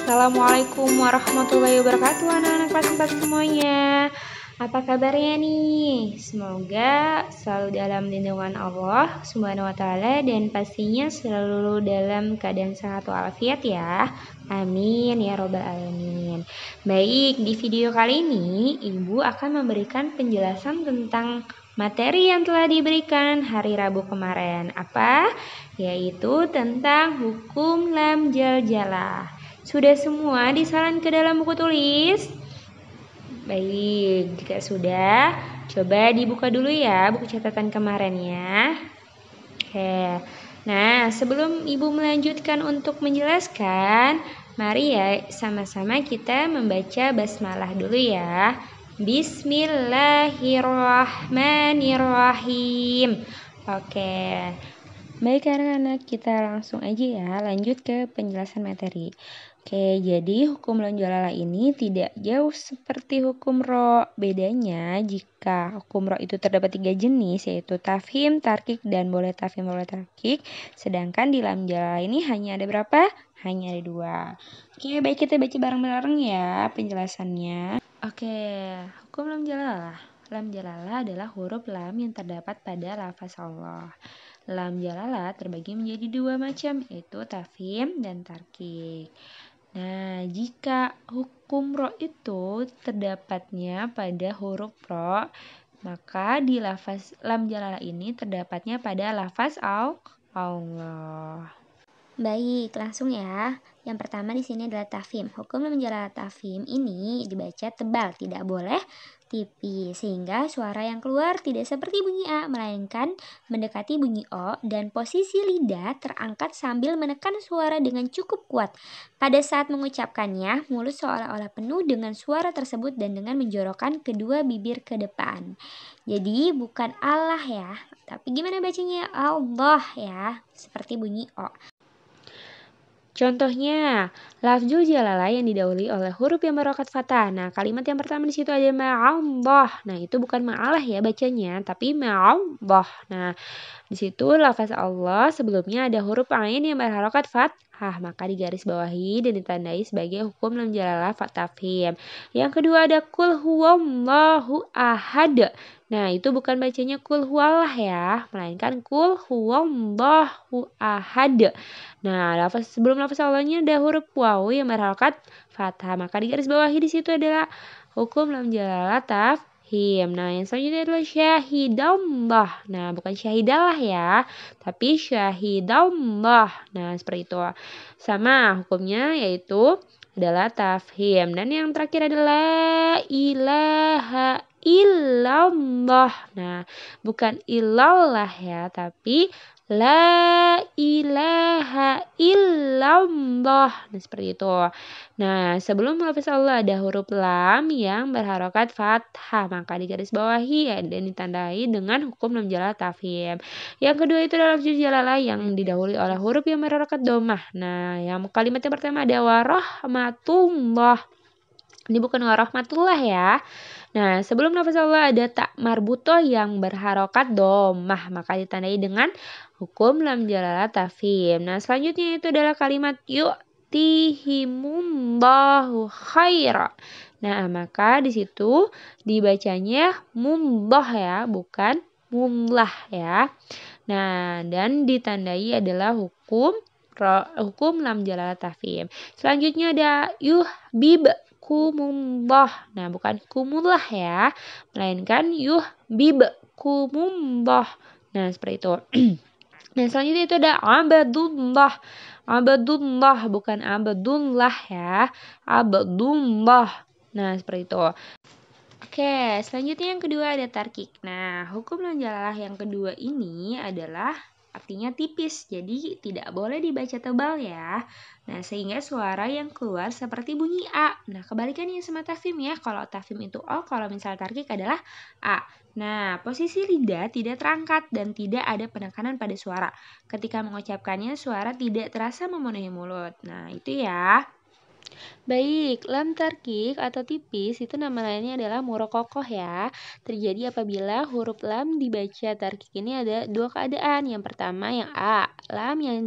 Assalamualaikum warahmatullahi wabarakatuh anak-anak kelas 4 semuanya. Apa kabarnya nih? Semoga selalu dalam lindungan Allah Subhanahu wa taala dan pastinya selalu dalam keadaan sehat walafiat ya. Amin ya robbal alamin. Baik, di video kali ini Ibu akan memberikan penjelasan tentang materi yang telah diberikan hari Rabu kemarin. Apa? Yaitu tentang hukum lam jaljalah. Sudah semua disalin ke dalam buku tulis? Baik, jika sudah, coba dibuka dulu ya buku catatan kemarinnya. Oke. Nah, sebelum Ibu melanjutkan untuk menjelaskan, mari ya sama-sama kita membaca basmalah dulu ya. Bismillahirrahmanirrahim. Oke. Baik anak-anak, kita langsung aja ya lanjut ke penjelasan materi. Oke, jadi hukum lam jalala ini tidak jauh seperti hukum ro. Bedanya jika hukum ro itu terdapat 3 jenis, yaitu tafhim, tarkik, dan boleh tafhim, boleh tarkik. Sedangkan di lam jalala ini hanya ada berapa? Hanya ada 2. Oke, baik kita baca bareng-bareng ya penjelasannya. Oke, hukum lam jalala. Lam jalala adalah huruf lam yang terdapat pada lafaz Allah. Lam jalala terbagi menjadi 2 macam, yaitu tafhim dan tarkik. Nah, jika hukum ro itu terdapatnya pada huruf ro, maka di lafaz lam jalala ini terdapatnya pada lafaz Allah. Baik, langsung ya. Yang pertama di sini adalah tafhim. Hukum lam jalala tafhim ini dibaca tebal, tidak boleh tipis, sehingga suara yang keluar tidak seperti bunyi A, melainkan mendekati bunyi O, dan posisi lidah terangkat sambil menekan suara dengan cukup kuat. Pada saat mengucapkannya, mulut seolah-olah penuh dengan suara tersebut dan dengan menjorokkan kedua bibir ke depan. Jadi bukan Allah ya, tapi gimana bacanya? Allah ya, seperti bunyi O. Contohnya, lafzul jalalah yang didahului oleh huruf yang berokat fathah. Nah, kalimat yang pertama di situ ada ma'allah. Nah, itu bukan ma'alah ya bacanya, tapi ma'allah. Nah, di situ lafaz Allah sebelumnya ada huruf ain yang berharokat fathah, maka digaris bawahi dan ditandai sebagai hukum lam jalalah tafhim. Yang kedua ada kul huwallahu ahad. Nah, itu bukan bacanya kul huwallah ya, melainkan kul huwallahu ahad. Nah, sebelum lafaz Allahnya ada huruf waw yang berharokat fathah, maka digaris bawahi di situ adalah hukum lam jalalah tafhim. Nah, yang selanjutnya adalah syahidallah. Nah, bukan syahidalah ya, tapi syahidallah. Nah, seperti itu. Sama hukumnya yaitu adalah tafhim. Dan yang terakhir adalah ilaha illallah. Nah, bukan illallah ya, tapi la ilaha illallah. Nah, seperti itu. Nah, sebelum lafaz Allah ada huruf lam yang berharokat fathah, maka digaris bawahi ya, dan ditandai dengan hukum lam jalalah tafhim. Yang kedua itu adalah lafzul jalalah yang didahului oleh huruf yang berharokat dhammah. Nah, yang kalimat yang pertama ada warahmatullah. Ini bukan warahmatullah ya. Nah, sebelum lafaz Allah ada tak marbutoh yang berharokat dhammah, maka ditandai dengan hukum lam jalalah tafhim. Nah, selanjutnya itu adalah kalimat yu'tihimullahu khaira. Nah, maka di situ dibacanya mumlah ya, bukan mumlah ya. Nah, dan ditandai adalah hukum lam jalalah tafhim. Selanjutnya ada yuhbibkumullah. Nah, bukan kumullah ya, melainkan yuhbibkumullah. Nah, seperti itu. Nah, selanjutnya itu ada abadullah. Abadullah bukan abadullah ya, abadullah. Nah, seperti itu. Oke, selanjutnya yang kedua ada tarkik. Nah, hukum lam jalalah yang kedua ini adalah artinya tipis, jadi tidak boleh dibaca tebal ya. Nah, sehingga suara yang keluar seperti bunyi A. Nah, kebalikannya sama tafhim ya. Kalau tafhim itu O, kalau misal tarkik adalah A. Nah, posisi lidah tidak terangkat dan tidak ada penekanan pada suara. Ketika mengucapkannya, suara tidak terasa memenuhi mulut. Nah, itu ya. Baik, lam tarkik atau tipis itu nama lainnya adalah murokokoh ya. Terjadi apabila huruf lam dibaca tarkik ini ada dua keadaan. Yang pertama yang A, lam yang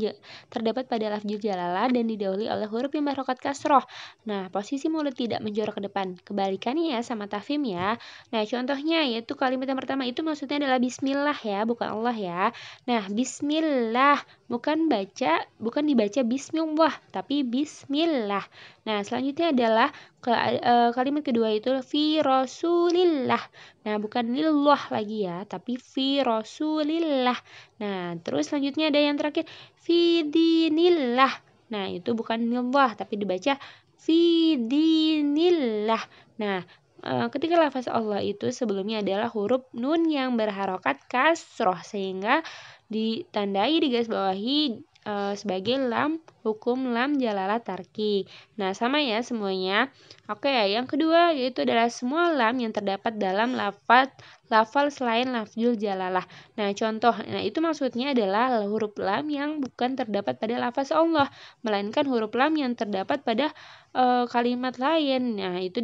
terdapat pada lafzul jalalah dan didahului oleh huruf yang berharokat kasroh. Nah, posisi mulut tidak menjorok ke depan. Kebalikannya ya sama tafim ya. Nah, contohnya yaitu kalimat yang pertama itu maksudnya adalah bismillah ya, bukan Allah ya. Nah, bismillah bukan dibaca bismillah, tapi bismillah. Nah, selanjutnya adalah kalimat kedua itu fi rasulillah. Nah, bukan lillah lagi ya, tapi fi rasulillah. Nah, terus selanjutnya ada yang terakhir fi dinillah. Nah, itu bukan lillah tapi dibaca fi dinillah. Nah, ketika lafaz Allah itu sebelumnya adalah huruf nun yang berharokat kasroh sehingga ditandai digarisbawahi sebagai lam hukum lam jalalah tarki. Nah, sama ya semuanya. Oke, yang kedua yaitu adalah semua lam yang terdapat dalam lafal selain lafzul jalalah. Nah, contoh, itu maksudnya adalah huruf lam yang bukan terdapat pada lafaz Allah, melainkan huruf lam yang terdapat pada kalimat lain. Nah, itu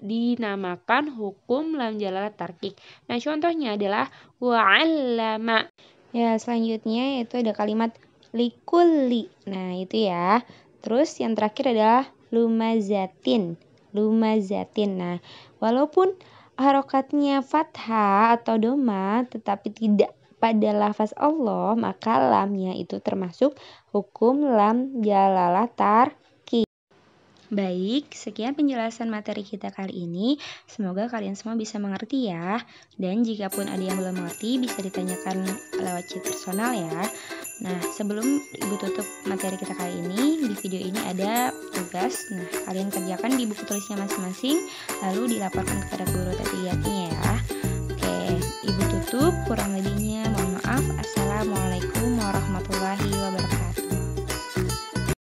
dinamakan hukum lam jalalah tarkik. Nah, contohnya adalah wa'allama. Ya, selanjutnya yaitu ada kalimat likulli. Nah, itu ya. Terus yang terakhir adalah lumazatin. Nah, walaupun harokatnya fathah atau doma tetapi tidak pada lafaz Allah, maka lamnya itu termasuk hukum lam jalalah tarki. Baik, sekian penjelasan materi kita kali ini. Semoga kalian semua bisa mengerti ya. Dan jika pun ada yang belum mengerti, bisa ditanyakan lewat chat personal ya. Nah, sebelum Ibu tutup materi kita kali ini, di video ini ada tugas. Nah, kalian kerjakan di buku tulisnya masing-masing, lalu dilaporkan kepada guru terlihatnya ya. Oke, Ibu tutup. Kurang lebihnya mohon maaf. Assalamualaikum warahmatullahi wabarakatuh.